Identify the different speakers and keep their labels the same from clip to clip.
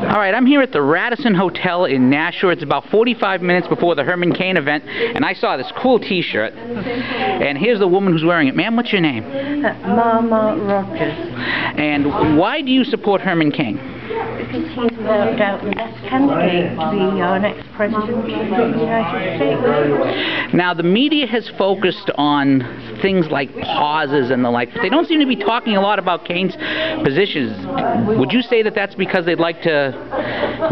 Speaker 1: All right, I'm here at the Radisson Hotel in Nashua. It's about 45 minutes before the Herman Cain event, and I saw this cool T-shirt. And here's the woman who's wearing it. Ma'am, what's your name?
Speaker 2: Mama Rogers.
Speaker 1: And why do you support Herman Cain?
Speaker 2: Because he's without doubt the best candidate to be our next president of the United States.
Speaker 1: Now, the media has focused on things like pauses and the like, but they don't seem to be talking a lot about Cain's positions. Would you say that that's because they'd like to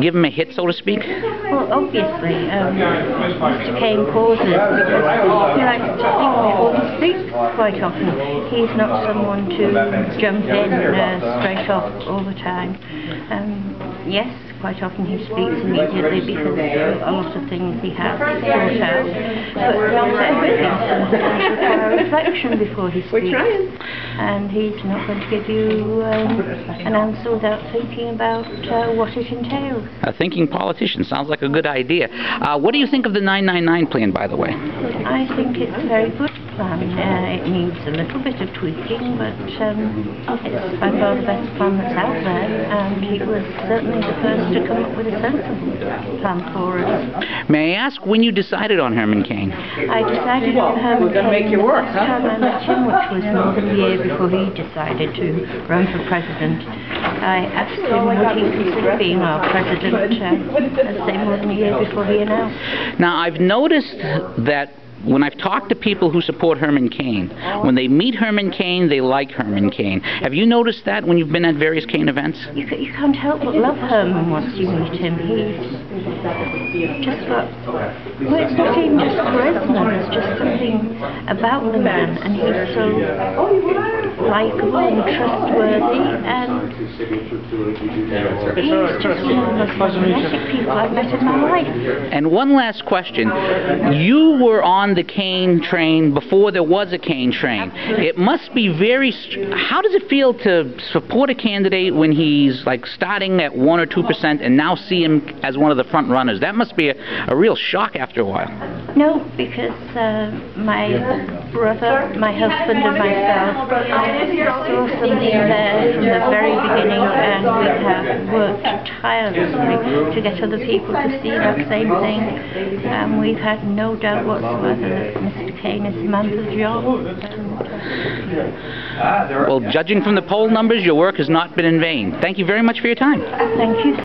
Speaker 1: give him a hit, so to speak?
Speaker 2: Well, obviously, Mr. Cain pauses because he likes to think before he speaks quite often. He's not someone to jump in straight off all the time. Yes, quite often he speaks immediately because a lot of things he has thought out, but not everything. Sometimes require reflection before he speaks. And he's not going to give you an answer without thinking about what it entails.
Speaker 1: A thinking politician sounds like a good idea. What do you think of the 999 plan, by the way?
Speaker 2: I think it's a very good plan. It needs a little bit of tweaking, but it's by far the best plan that's out there, and he was certainly the first to come up with a sensible plan for us.
Speaker 1: May I ask when you decided on Herman Cain?
Speaker 2: I decided on Herman Cain the first time I met him, which was more than a year before he decided to run for president. I asked him would he consider being our president, I'd say more than a year before he announced.
Speaker 1: Now, I've noticed that when I've talked to people who support Herman Cain, when they meet Herman Cain, they like Herman Cain. Have you noticed that when you've been at various Cain events?
Speaker 2: You can't help but love Herman once you meet him. He's just got, well, it's not even just charisma, there's just something about the man, and he's so likeable and trustworthy, and he's just one of the most magnetic people I've met in my life.
Speaker 1: And one last question. You were on the Cain train before there was a Cain train. It must be very... How does it feel to support a candidate when he's like starting at 1 or 2% and now see him as one of the front runners? That must be a real shock after a while.
Speaker 2: No, because my brother, my husband and myself saw something there from the very beginning, and we have worked tirelessly to get other people to see that same thing, and we've had no doubt whatsoever that Mr. Cain is the man for the job.
Speaker 1: Well, judging from the poll numbers, your work has not been in vain. Thank you very much for your time.
Speaker 2: Thank you.